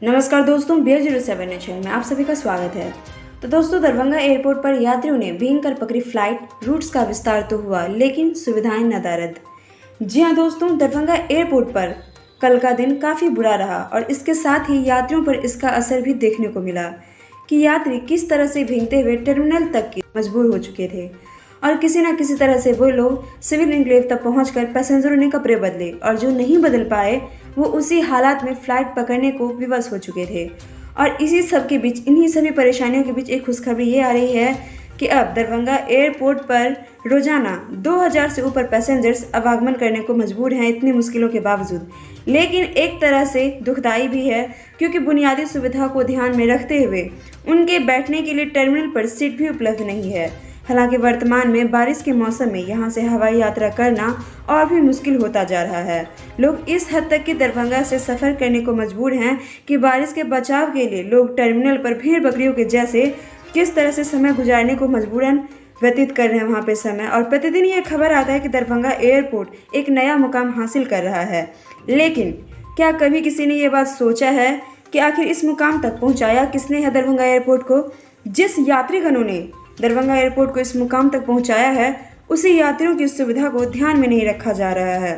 नमस्कार दोस्तों, BR07 nation में आप सभी का स्वागत है। तो दोस्तों, दरभंगा एयरपोर्ट पर यात्रियों ने भींग कर पकड़ी फ्लाइट। रूट्स का विस्तार तो हुआ लेकिन सुविधाएं नदारद। जी हाँ दोस्तों, दरभंगा एयरपोर्ट पर कल का दिन काफ़ी बुरा रहा और इसके साथ ही यात्रियों पर इसका असर भी देखने को मिला कि यात्री किस तरह से भींगते हुए टर्मिनल तक के मजबूर हो चुके थे और किसी न किसी तरह से वो लोग सिविल एन्क्लेव तक पहुंचकर पैसेंजरों ने कपड़े बदले और जो नहीं बदल पाए वो उसी हालात में फ़्लाइट पकड़ने को विवश हो चुके थे। और इसी सब के बीच, इन्हीं सभी परेशानियों के बीच एक खुशखबरी ये आ रही है कि अब दरभंगा एयरपोर्ट पर रोजाना 2000 से ऊपर पैसेंजर्स आवागमन करने को मजबूर हैं इतनी मुश्किलों के बावजूद। लेकिन एक तरह से दुखदाई भी है क्योंकि बुनियादी सुविधा को ध्यान में रखते हुए उनके बैठने के लिए टर्मिनल पर सीट भी उपलब्ध नहीं है। हालांकि वर्तमान में बारिश के मौसम में यहां से हवाई यात्रा करना और भी मुश्किल होता जा रहा है। लोग इस हद तक कि दरभंगा से सफ़र करने को मजबूर हैं कि बारिश के बचाव के लिए लोग टर्मिनल पर भेड़ बकरियों के जैसे किस तरह से समय गुजारने को मजबूरन व्यतीत कर रहे हैं वहाँ पे समय। और प्रतिदिन ये खबर आता है कि दरभंगा एयरपोर्ट एक नया मुकाम हासिल कर रहा है। लेकिन क्या कभी किसी ने ये बात सोचा है कि आखिर इस मुकाम तक पहुँचाया किसने है दरभंगा एयरपोर्ट को? जिस यात्रीगणों ने दरभंगा एयरपोर्ट को इस मुकाम तक पहुंचाया है उसी यात्रियों की सुविधा को ध्यान में नहीं रखा जा रहा है।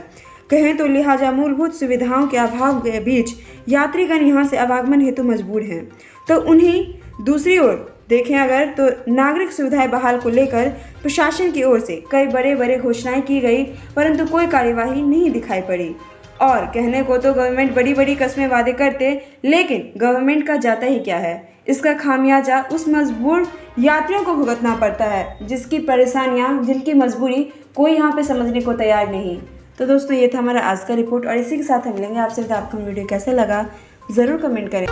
कहें तो लिहाजा मूलभूत सुविधाओं के अभाव के बीच यात्रीगण यहां से आवागमन हेतु मजबूर हैं। तो उन्हीं दूसरी ओर देखें अगर तो नागरिक सुविधाएं बहाल को लेकर प्रशासन की ओर से कई बड़े घोषणाएं की गई परंतु कोई कार्यवाही नहीं दिखाई पड़ी। और कहने को तो गवर्नमेंट बड़ी कस्में वादे करते लेकिन गवर्नमेंट का जाता ही क्या है, इसका खामियाजा उस मजबूर यात्रियों को भुगतना पड़ता है जिसकी परेशानियां, जिनकी मजबूरी कोई यहाँ पे समझने को तैयार नहीं। तो दोस्तों, ये था हमारा आज का रिपोर्ट और इसी के साथ हम मिलेंगे आपसे। आपको वीडियो कैसे लगा ज़रूर कमेंट करें।